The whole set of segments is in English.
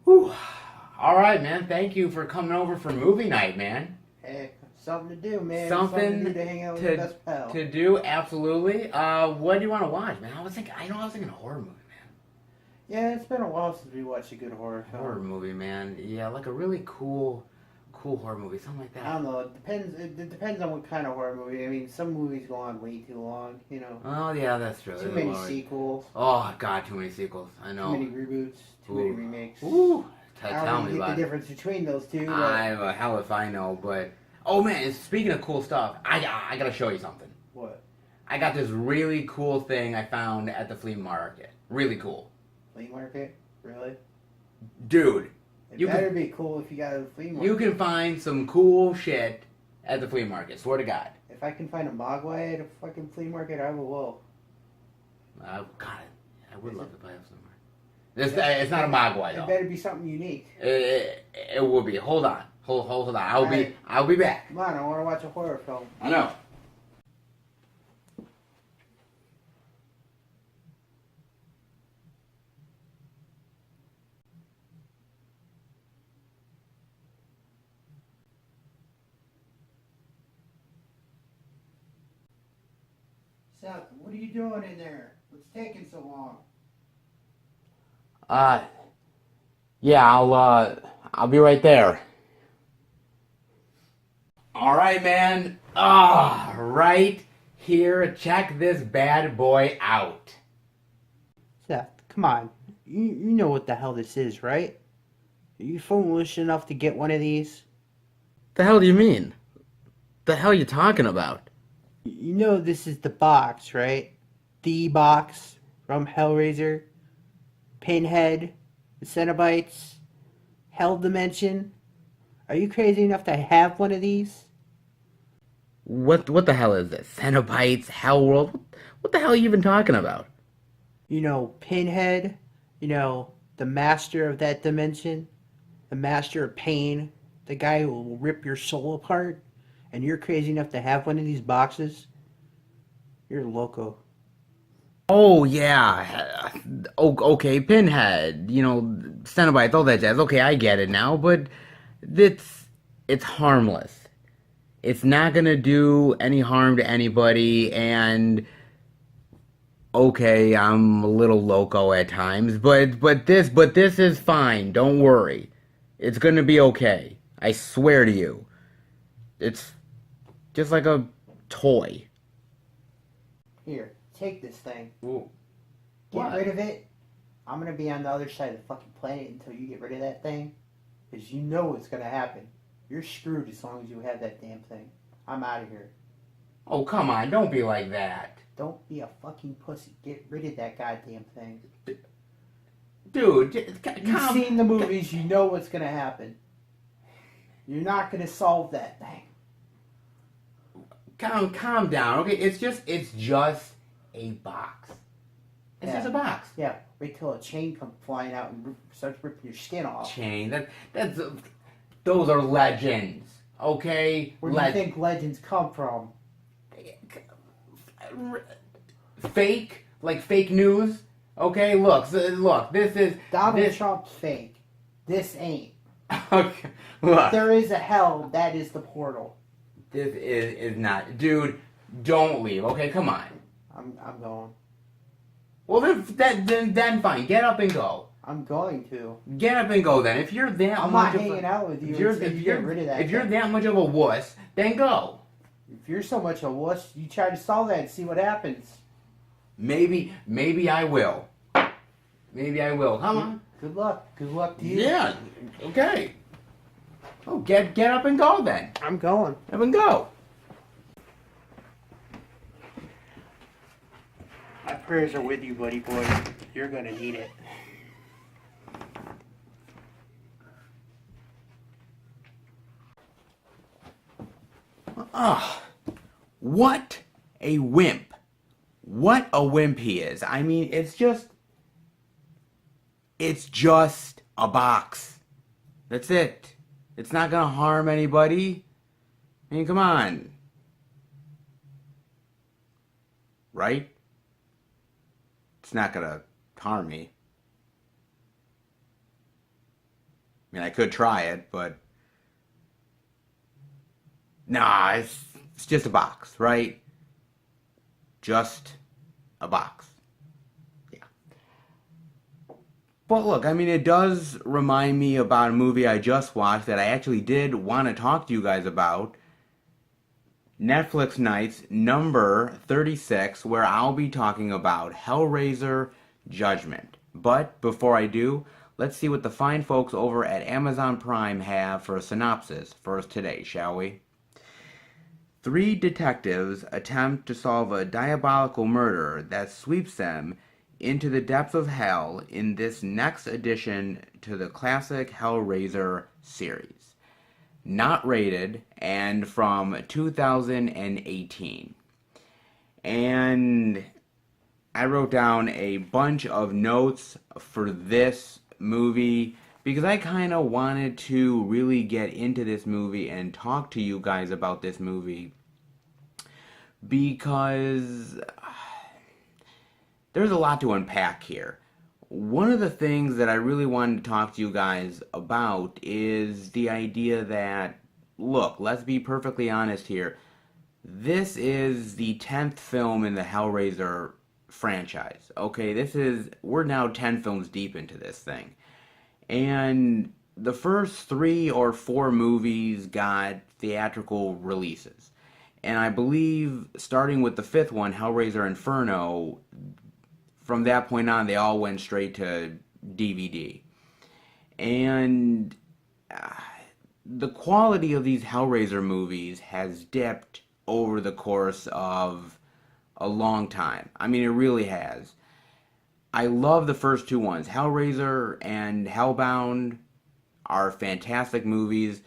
Whew. All right, man. Thank you for coming over for movie night, man. Hey, something to do, man. Something to Something do to hang out with your best pal. to do, absolutely. What do you want to watch, man? I was thinking a horror movie, man. Yeah, it's been a while since we watched a good horror film. Horror movie, man. Yeah, like a really cool horror movie, something like I that. don't know. It depends. It depends on what kind of horror movie. I mean, some movies go on way too long. Oh, yeah, that's true. Too many sequels. Oh, God, too many sequels. I Too know. many reboots. Too many remakes. Ooh. I Tell don't me really get about the it. difference between those two. But I'm a hell if I know, but oh man, speaking of cool stuff, I gotta show you something. what? I got this really cool thing I found at the flea market. Really cool, Flea market? Really? dude. It You better can be cool if you got a flea market. you can find some cool shit at the flea market. Swear to God. If I can find a mogwai at a fucking flea market, I will. God, I would love to buy up somewhere. It's not a mogwai It though. better be something unique. It will be. Hold on. Hold on. Alright. I'll be back. Come on, I want to watch a horror film. I know. Seth, what are you doing in there? What's taking so long? Yeah, I'll be right there. All right, man. Right here. Check this bad boy out. Seth, come on. You know what the hell this is, right? Are you foolish enough to get one of these? The hell do you mean? The hell you talking about? You know this is the box, right? The box from Hellraiser, Pinhead, the Cenobites, Hell Dimension. Are you crazy enough to have one of these? What the hell is this? Cenobites, Hell World? What the hell are you even talking about? You know, Pinhead, the master of that dimension, the master of pain, the guy who will rip your soul apart, and you're crazy enough to have one of these boxes? You're loco. Oh yeah. Okay, Pinhead, Cenobites, all that jazz. Okay, I get it now, but it's harmless. It's not gonna do any harm to anybody, and okay, I'm a little loco at times, but this is fine. Don't worry. It's gonna be okay. I swear to you. It's just like a toy. Here, take this thing. Ooh. Get What? rid of it. I'm gonna be on the other side of the fucking planet until you get rid of that thing. Because you know what's gonna happen. You're screwed as long as you have that damn thing. I'm out of here. Oh, come on, don't be like that. Don't be a fucking pussy. Get rid of that goddamn thing. Dude, You've seen the movies, you know what's gonna happen. You're not gonna solve that thing. calm down, okay? It's just a box. It's just a box. Yeah, wait till a chain comes flying out and starts ripping your skin off. Chain. Those are legends, okay? Where do you think legends come from? Fake, like fake news. Okay, look. This is Donald Trump's fake. This ain't. Okay, look. There is a hell, that is the portal. This is not, dude. Don't leave. Okay, come on. I'm going. Well, then fine. Get up and go. I'm going to. Get up and go then. If you're that I'm much not of hanging out with you if until you get rid of that. if you're thing. that much of a wuss, then go. If you're so much a wuss, you try to solve that and see what happens. Maybe I will. Maybe I will. Come on. Good luck. Good luck to you. Yeah. Okay. Oh, get up and go then. I'm going. Up and go. My prayers are with you, buddy boy. You're gonna need it. Ah, what a wimp. What a wimp he is. I mean, it's just a box. That's it. It's not gonna harm anybody. I mean, come on. Right? It's not gonna harm me. I mean, I could try it, but nah, it's just a box, right? Just a box. Yeah. But look, I mean, it does remind me about a movie I just watched that I actually did want to talk to you guys about. Netflix Nights number 36, where I'll be talking about Hellraiser Judgment. But before I do, let's see what the fine folks over at Amazon Prime have for a synopsis for us today, shall we? Three detectives attempt to solve a diabolical murder that sweeps them into the depths of hell in this next addition to the classic Hellraiser series. Not rated and from 2018. And I wrote down a bunch of notes for this movie because I kind of wanted to really get into this movie and talk to you guys about this movie because there's a lot to unpack here. One of the things that I really wanted to talk to you guys about is the idea that, look, let's be perfectly honest here. This is the 10th film in the Hellraiser franchise. Okay, we're now 10 films deep into this thing. And the first 3 or 4 movies got theatrical releases. And I believe starting with the 5th one, Hellraiser Inferno, from that point on, they all went straight to DVD. And the quality of these Hellraiser movies has dipped over the course of a long time. I mean, it really has. I love the first 2 ones. Hellraiser and Hellbound are fantastic movies.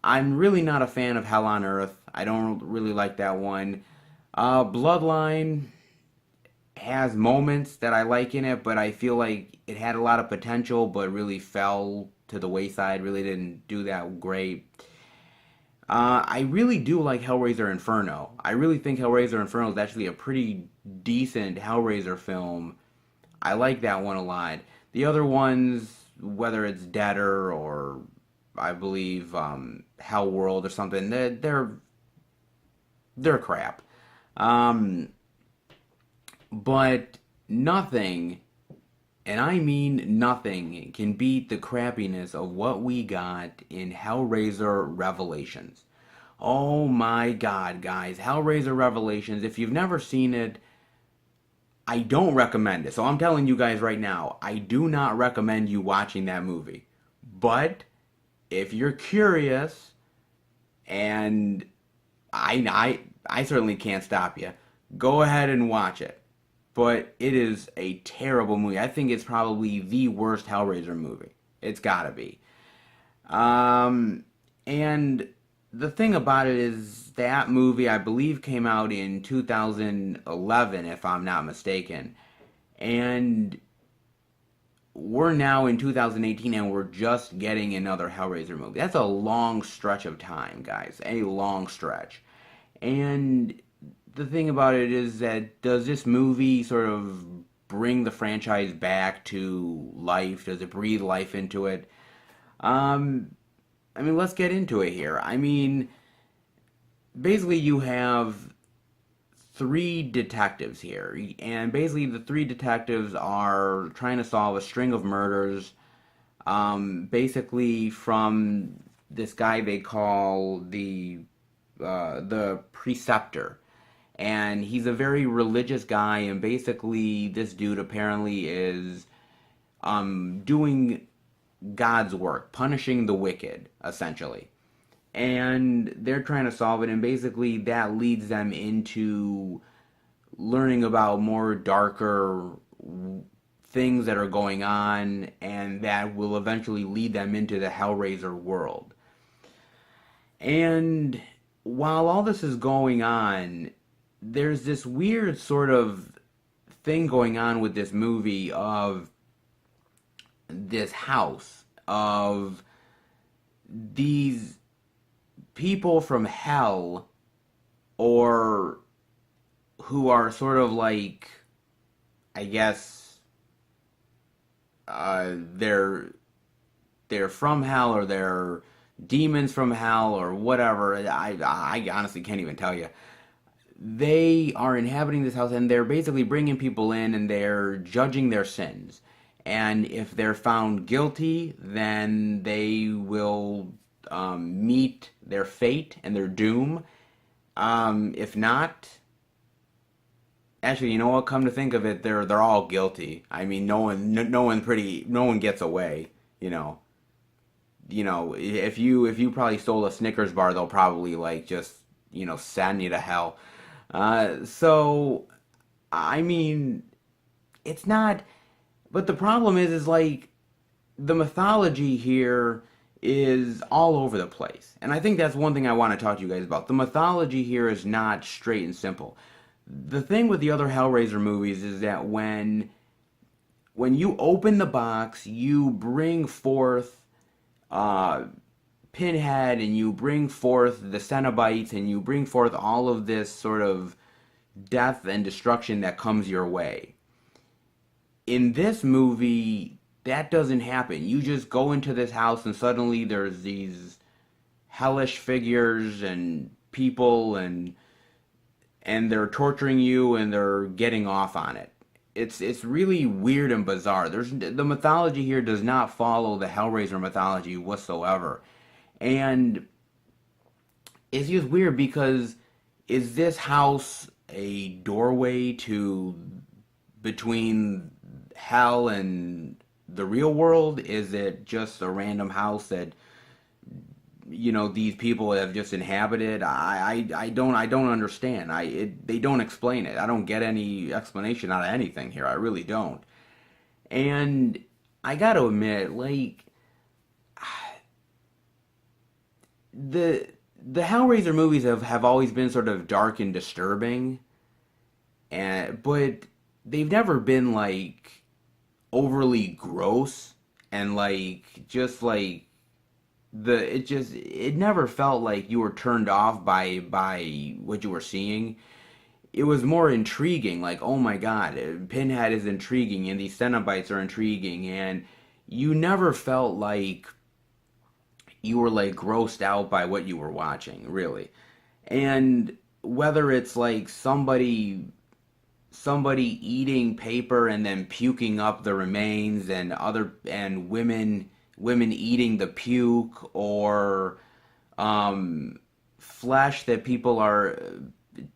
I'm really not a fan of Hell on Earth. I don't really like that one. Bloodline has moments that I like in it, but I feel like it had a lot of potential, but really fell to the wayside. Really didn't do that great. I really do like Hellraiser Inferno. I really think Hellraiser Inferno is actually a pretty decent Hellraiser film. I like that one a lot. The other ones, whether it's Deader or I believe Hell World or something, they're crap. Um, but nothing, and I mean nothing, can beat the crappiness of what we got in Hellraiser Revelations. Oh my god, guys. Hellraiser Revelations, if you've never seen it, I don't recommend it. So I'm telling you guys right now, I do not recommend you watching that movie. But if you're curious, and I certainly can't stop you, go ahead and watch it. But it is a terrible movie. I think it's probably the worst Hellraiser movie. It's gotta be. And the thing about it is that movie, I believe, came out in 2011, if I'm not mistaken. And we're now in 2018 and we're just getting another Hellraiser movie. That's a long stretch of time, guys. A long stretch. And the thing about it is that does this movie sort of bring the franchise back to life? Does it breathe life into it? Um, I mean, let's get into it here. I mean, basically, you have 3 detectives here, and basically, the 3 detectives are trying to solve a string of murders. Basically, from this guy they call the preceptor, and he's a very religious guy, and basically, this dude apparently is doing God's work, punishing the wicked, essentially. And they're trying to solve it, and basically that leads them into learning about more darker things that are going on, and that will eventually lead them into the Hellraiser world. And while all this is going on, there's this weird sort of thing going on with this movie of this house of these people from hell, or who are sort of like, I guess, they're they're from hell or they're demons from hell or whatever. I honestly can't even tell you. They are inhabiting this house and they're basically bringing people in and they're judging their sins. And if they're found guilty, then they will meet their fate and their doom. If not, actually, you know what? Come to think of it, they're all guilty. I mean, no one gets away. You know, if you probably stole a Snickers bar, they'll probably like just send you to hell. So I mean, it's not. But the problem is like the mythology here is all over the place, and I think that's one thing I want to talk to you guys about. The mythology here is not straight and simple. The thing with the other Hellraiser movies is that when you open the box, you bring forth uh, Pinhead and you bring forth the Cenobites and you bring forth all of this sort of death and destruction that comes your way. In this movie, that doesn't happen. You just go into this house and suddenly there's these hellish figures and people and they're torturing you and they're getting off on it. It's really weird and bizarre. The mythology here does not follow the Hellraiser mythology whatsoever. And it's just weird because is this house a doorway to between hell and the real world? Is it just a random house that these people have just inhabited? I don't understand. They don't explain it. I don't get any explanation out of anything here. I really don't. And I got to admit, like the Hellraiser movies have always been sort of dark and disturbing, but they've never been like overly gross and like just like it never felt like you were turned off by what you were seeing. It was more intriguing, like, oh my god, Pinhead is intriguing and these Cenobites are intriguing, and you never felt like you were like grossed out by what you were watching, really. And whether it's like somebody eating paper and then puking up the remains and women eating the puke, or flesh that people are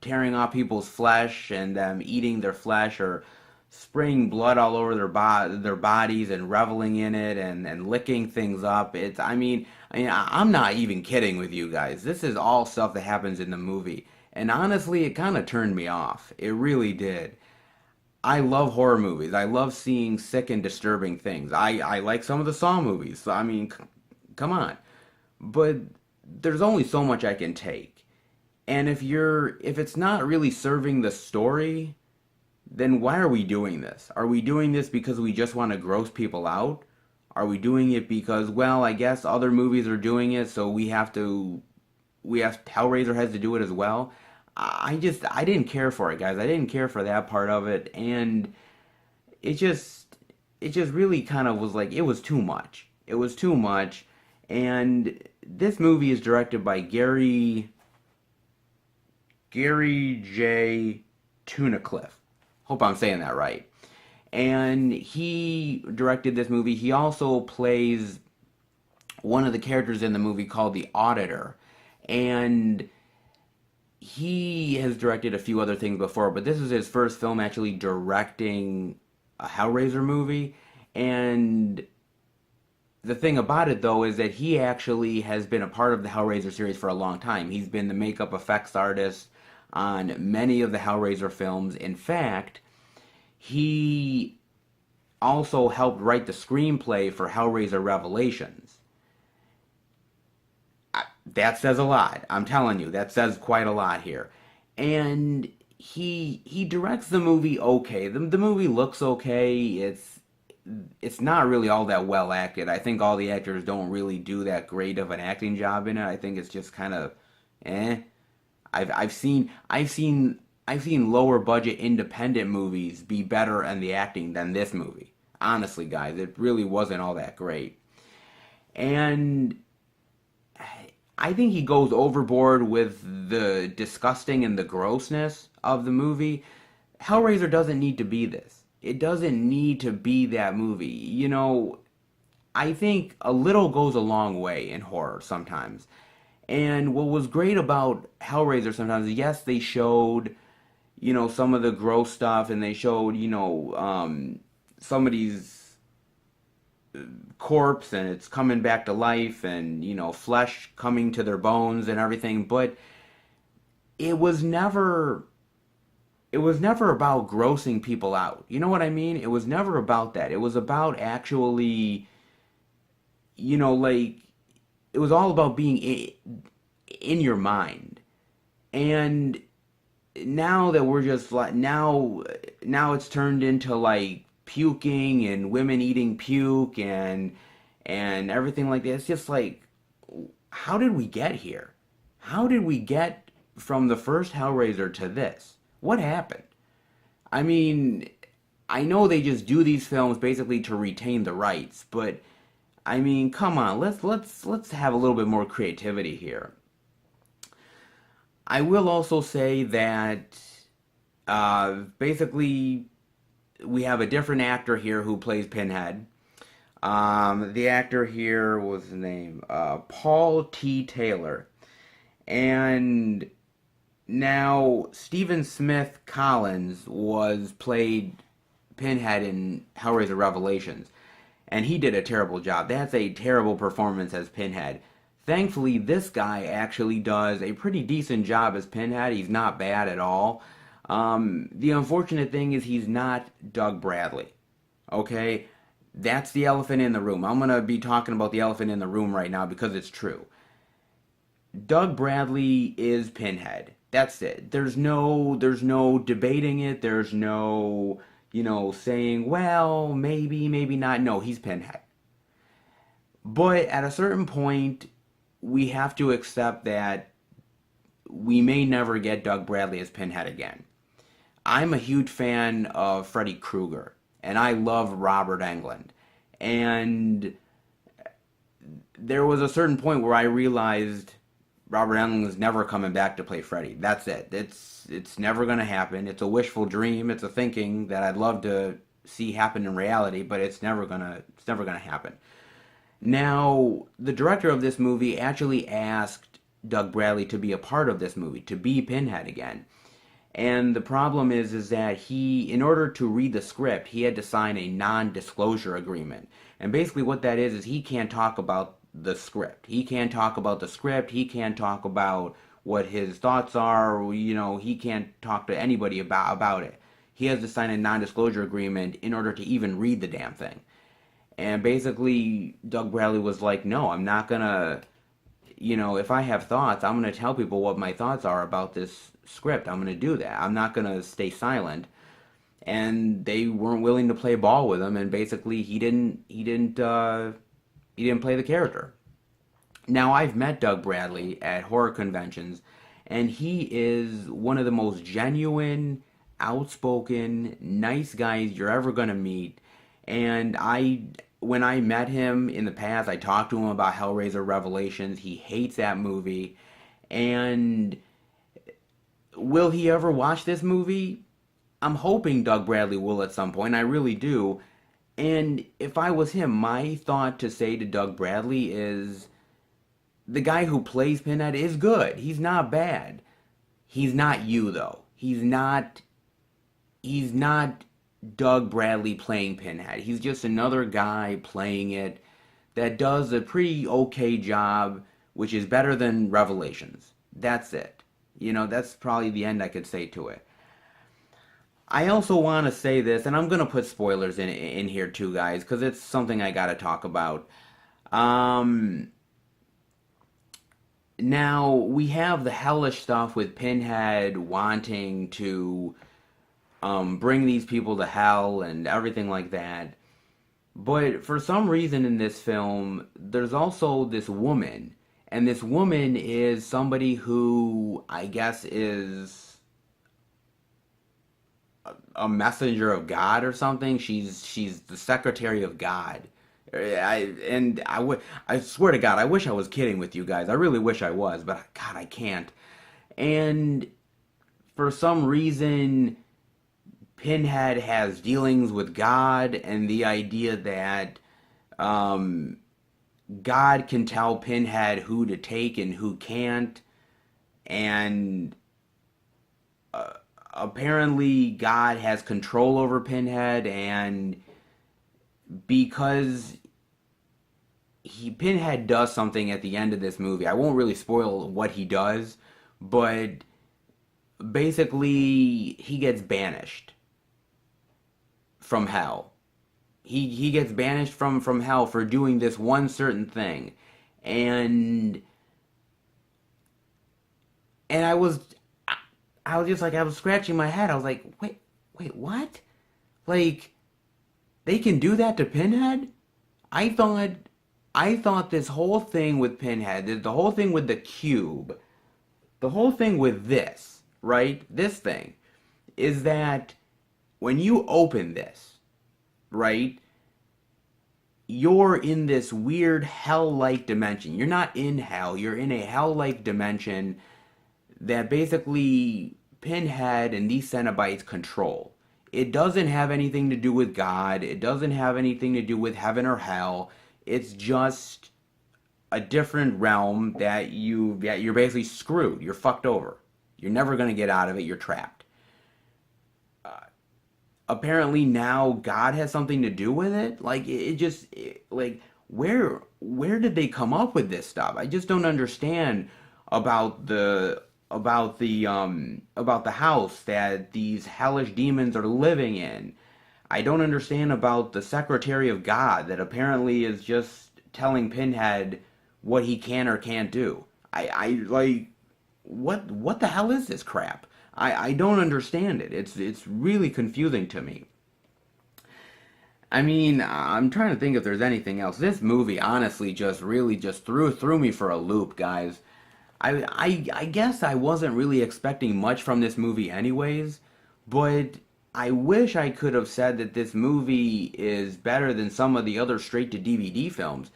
tearing off people's flesh and them eating their flesh, or spraying blood all over their bodies and reveling in it and licking things up. I'm not even kidding with you guys. This is all stuff that happens in the movie. And honestly, it kind of turned me off. It really did. I love horror movies. I love seeing sick and disturbing things. I like some of the Saw movies. So, come on. But there's only so much I can take. And if it's not really serving the story, then why are we doing this? Are we doing this because we just want to gross people out? Are we doing it because, well, I guess other movies are doing it, so Hellraiser has to do it as well? I didn't care for it, guys. I didn't care for that part of it, and it just really kind of was like, it was too much. It was too much, and this movie is directed by Gary J. Tunnicliffe. Hope I'm saying that right. And he directed this movie. He also plays one of the characters in the movie called the Auditor. And he has directed a few other things before, but this is his first film actually directing a Hellraiser movie. And the thing about it, though, is that he actually has been a part of the Hellraiser series for a long time. He's been the makeup effects artist on many of the Hellraiser films. In fact, he also helped write the screenplay for Hellraiser Revelations. That says a lot. I'm telling you, that says quite a lot here. And he directs the movie okay. The movie looks okay. It's not really all that well acted. I think all the actors don't really do that great of an acting job in it. I think it's just kind of eh. I've seen lower budget independent movies be better in the acting than this movie. Honestly, guys, it really wasn't all that great. And I think he goes overboard with the disgusting and the grossness of the movie. Hellraiser doesn't need to be this. It doesn't need to be that movie. I think a little goes a long way in horror sometimes. And what was great about Hellraiser sometimes, yes, they showed, some of the gross stuff, and they showed, somebody's corpse and it's coming back to life, and, flesh coming to their bones and everything. But it was never it was never about grossing people out. You know what I mean? It was never about that. It was about actually, like, it was all about being in your mind. And now that we're just like, now it's turned into like puking and women eating puke and everything like that. It's just like, how did we get here? How did we get from the first Hellraiser to this? What happened? I mean, I know they just do these films basically to retain the rights, but I mean, come on, let's have a little bit more creativity here. I will also say that basically we have a different actor here who plays Pinhead. The actor here was his name Paul T. Taylor, and now Stephen Smith Collins was played Pinhead in Hellraiser Revelations, and he did a terrible job. That's a terrible performance as Pinhead. Thankfully, this guy actually does a pretty decent job as Pinhead. He's not bad at all. The unfortunate thing is he's not Doug Bradley. Okay? That's the elephant in the room. I'm going to be talking about the elephant in the room right now because it's true. Doug Bradley is Pinhead. That's it. There's no debating it. There's no, saying, well, maybe not. No, he's Pinhead. But at a certain point, we have to accept that we may never get Doug Bradley as Pinhead again. I'm a huge fan of Freddy Krueger, and I love Robert Englund. And there was a certain point where I realized Robert Englund was never coming back to play Freddy. That's it. It's never going to happen. It's a wishful dream. It's a thinking that I'd love to see happen in reality, but it's never gonna happen. Now, the director of this movie actually asked Doug Bradley to be a part of this movie, to be Pinhead again. And the problem is that in order to read the script, he had to sign a non-disclosure agreement. And basically what that is he can't talk about the script. He can't talk about the script. He can't talk about what his thoughts are. He can't talk to anybody about it. He has to sign a non-disclosure agreement in order to even read the damn thing. And basically, Doug Bradley was like, no, I'm not gonna, if I have thoughts, I'm gonna tell people what my thoughts are about this script. I'm gonna do that. I'm not gonna stay silent. And they weren't willing to play ball with him, and basically he didn't play the character. Now, I've met Doug Bradley at horror conventions, and he is one of the most genuine, outspoken, nice guys you're ever gonna meet. And when I met him in the past, I talked to him about Hellraiser Revelations. He hates that movie. And will he ever watch this movie? I'm hoping Doug Bradley will at some point. I really do. And if I was him, my thought to say to Doug Bradley is the guy who plays Pinhead is good. He's not bad. He's not you though. He's not Doug Bradley playing Pinhead. He's just another guy playing it that does a pretty okay job, which is better than Revelations. That's it. That's probably the end I could say to it. I also want to say this, and I'm going to put spoilers in here too, guys, because it's something I got to talk about. Um, Now, we have the hellish stuff with Pinhead wanting to bring these people to hell and everything like that. But for some reason in this film, there's also this woman. And this woman is somebody who I guess is a messenger of God or something. She's the secretary of God, I swear to God, I wish I was kidding with you guys. I really wish I was, but God, I can't. And for some reason, Pinhead has dealings with God, and the idea that um, God can tell Pinhead who to take and who can't, and apparently God has control over Pinhead, and because Pinhead does something at the end of this movie, I won't really spoil what he does, but basically he gets banished from hell. He gets banished from hell for doing this one certain thing, and and I was just like, I was scratching my head. I was like, wait, what? Like, they can do that to Pinhead? I thought I thought this whole thing with Pinhead, the whole thing with the cube, the whole thing with this, right? This thing is that when you open this, right? You're in this weird hell-like dimension. You're not in hell, you're in a hell-like dimension that basically Pinhead and these Cenobites control. It doesn't have anything to do with God. It doesn't have anything to do with heaven or hell. It's just a different realm that you're basically screwed. You're fucked over. You're never gonna get out of it. You're trapped. Apparently now God has something to do with it. Like like where did they come up with this stuff? I just don't understand about about the house that these hellish demons are living in. I don't understand about the secretary of God that apparently is just telling Pinhead what he can or can't do. I like what the hell is this crap? I don't understand it. It's really confusing to me. I mean, I'm trying to think if there's anything else. This movie honestly just really just threw me for a loop, guys. I guess I wasn't really expecting much from this movie anyways, but I wish I could have said that this movie is better than some of the other straight to DVD films.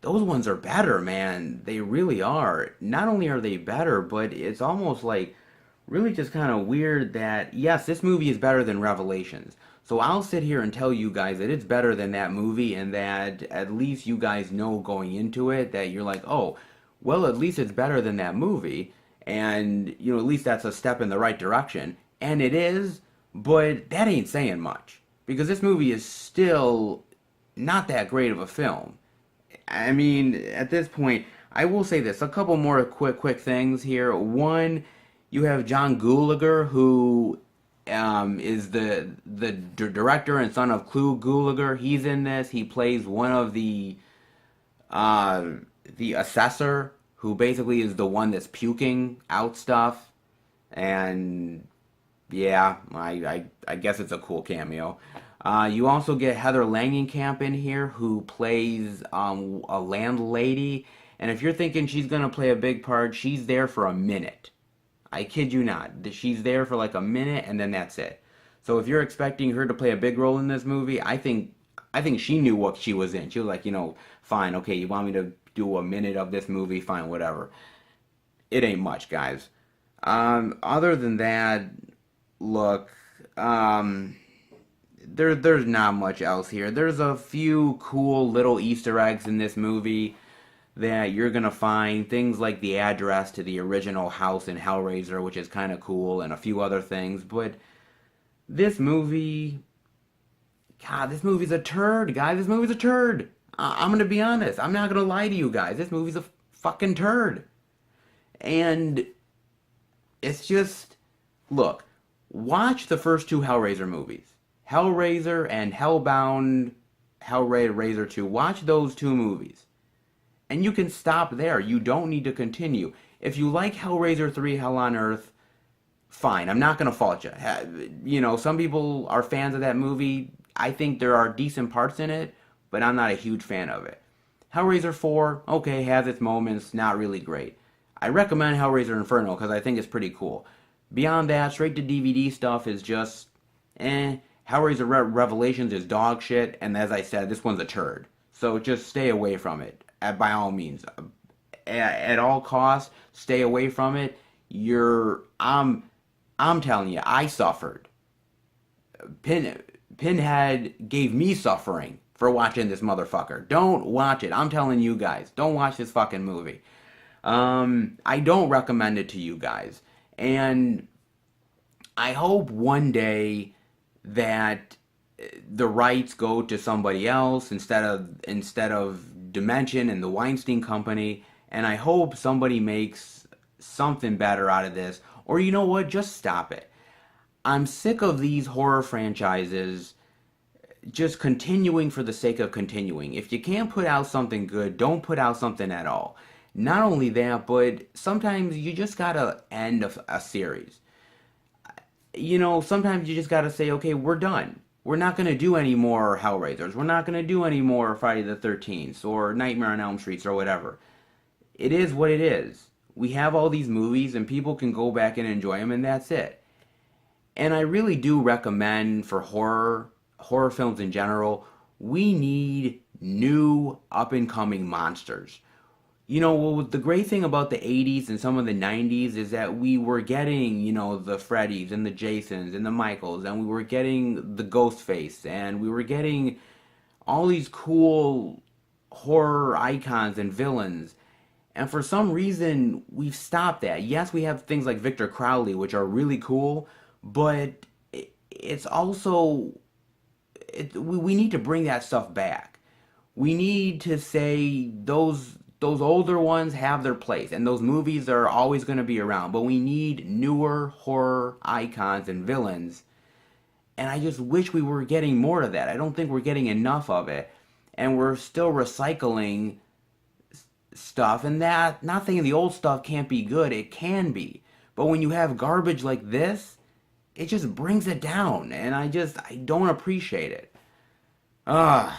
Those ones are better, man. They really are. Not only are they better, but it's almost like really just kind of weird that, yes, this movie is better than Revelations. So I'll sit here and tell you guys that it's better than that movie, and that at least you guys know going into it that you're like, oh, well, at least it's better than that movie. And, you know, at least that's a step in the right direction. And it is, but that ain't saying much. Because this movie is still not that great of a film. I mean, at this point, I will say this: a couple more quick things here. One, you have John Gulager, who is the director and son of Clu Gulager. He's in this. He plays one of uh, the assessor, who basically is the one that's puking out stuff. And yeah, I guess it's a cool cameo. You also get Heather Langenkamp in here, who plays a landlady. And if you're thinking she's gonna play a big part, she's there for a minute. I kid you not. She's there for like a minute, and then that's it. So if you're expecting her to play a big role in this movie, I think she knew what she was in. She was like, you know, fine, okay, you want me to do a minute of this movie, fine, whatever. It ain't much, guys. Other than that, look, um, there's not much else here. There's a few cool little Easter eggs in this movie that you're gonna find. Things like the address to the original house in Hellraiser, which is kind of cool, and a few other things. But this movie, God, this movie's a turd, guys. This movie's a turd. I'm gonna be honest. I'm not gonna lie to you guys. This movie's a fucking turd. And it's just, look, watch the first two Hellraiser movies. Hellraiser and Hellbound, Hellraiser 2. Watch those two movies. And you can stop there. You don't need to continue. If you like Hellraiser 3 Hell on Earth, fine. I'm not going to fault you. You know, some people are fans of that movie. I think there are decent parts in it, but I'm not a huge fan of it. Hellraiser 4, okay, has its moments, not really great. I recommend Hellraiser Inferno because I think it's pretty cool. Beyond that, straight to DVD stuff is just eh. Hellraiser Revelations is dog shit, and as I said, this one's a turd. So just stay away from it, by all means. At all costs, stay away from it. I'm telling you, I suffered. Pin, Pinhead gave me suffering for watching this motherfucker. Don't watch it. I'm telling you guys, don't watch this fucking movie. I don't recommend it to you guys. And I hope one day that the rights go to somebody else instead of Dimension and the Weinstein Company, and I hope somebody makes something better out of this. Or you know what? Just stop it. I'm sick of these horror franchises just continuing for the sake of continuing. If you can't put out something good, don't put out something at all. Not only that, but sometimes you just gotta end a series. Sometimes you just gotta say, okay, we're done. We're not gonna do any more Hellraisers. We're not gonna do any more Friday the 13th or Nightmare on Elm Streets or whatever. It is what it is. We have all these movies and people can go back and enjoy them, and that's it. And I really do recommend for horror films in general, we need new up and coming monsters. Well, the great thing about the 80s and some of the 90s is that we were getting, the Freddys and the Jasons and the Michaels, and we were getting the Ghostface, and we were getting all these cool horror icons and villains. And for some reason, we've stopped that. Yes, we have things like Victor Crowley, which are really cool, but it's also, we need to bring that stuff back. We need to say those older ones have their place, and those movies are always going to be around, but we need newer horror icons and villains, and I just wish we were getting more of that. I don't think we're getting enough of it, and we're still recycling stuff, and that, not saying the old stuff can't be good, it can be, but when you have garbage like this, it just brings it down, and I don't appreciate it. Ugh.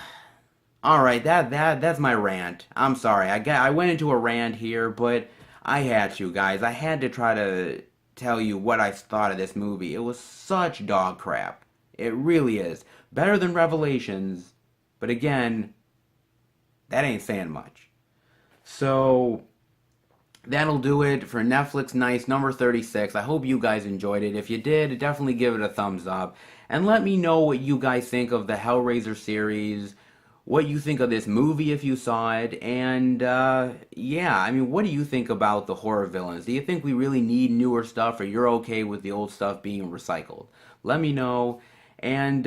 All right, that's my rant. I'm sorry. I went into a rant here, but I had to, guys. I had to try to tell you what I thought of this movie. It was such dog crap. It really is. Better than Revelations, but again, that ain't saying much. So that'll do it for Netflix Nights number 36. I hope you guys enjoyed it. If you did, definitely give it a thumbs up. And let me know what you guys think of the Hellraiser series, what you think of this movie if you saw it, and yeah, I mean, what do you think about the horror villains? Do you think we really need newer stuff, or you're okay with the old stuff being recycled? Let me know. And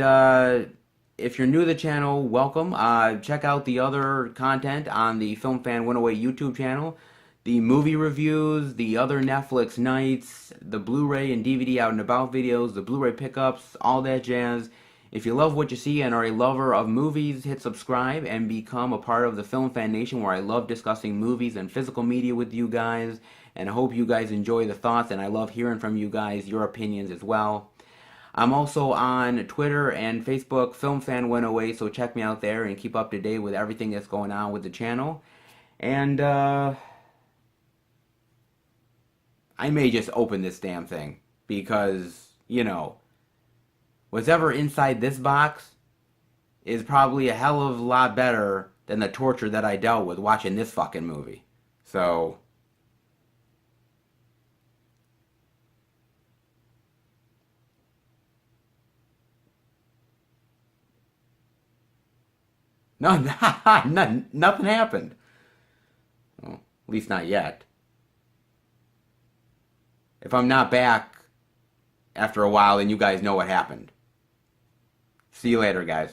if you're new to the channel, welcome. Check out the other content on the Film Fan 108 YouTube channel. The movie reviews, the other Netflix nights, the Blu-ray and DVD out and about videos, the Blu-ray pickups, all that jazz. If you love what you see and are a lover of movies, hit subscribe and become a part of the Film Fan Nation, where I love discussing movies and physical media with you guys. And I hope you guys enjoy the thoughts, and I love hearing from you guys, your opinions as well. I'm also on Twitter and Facebook, Film Fan 108, so check me out there and keep up to date with everything that's going on with the channel. And I may just open this damn thing because, whatever inside this box is probably a hell of a lot better than the torture that I dealt with watching this fucking movie. So, no, nothing happened. Well, at least not yet. If I'm not back after a while, then you guys know what happened. See you later, guys.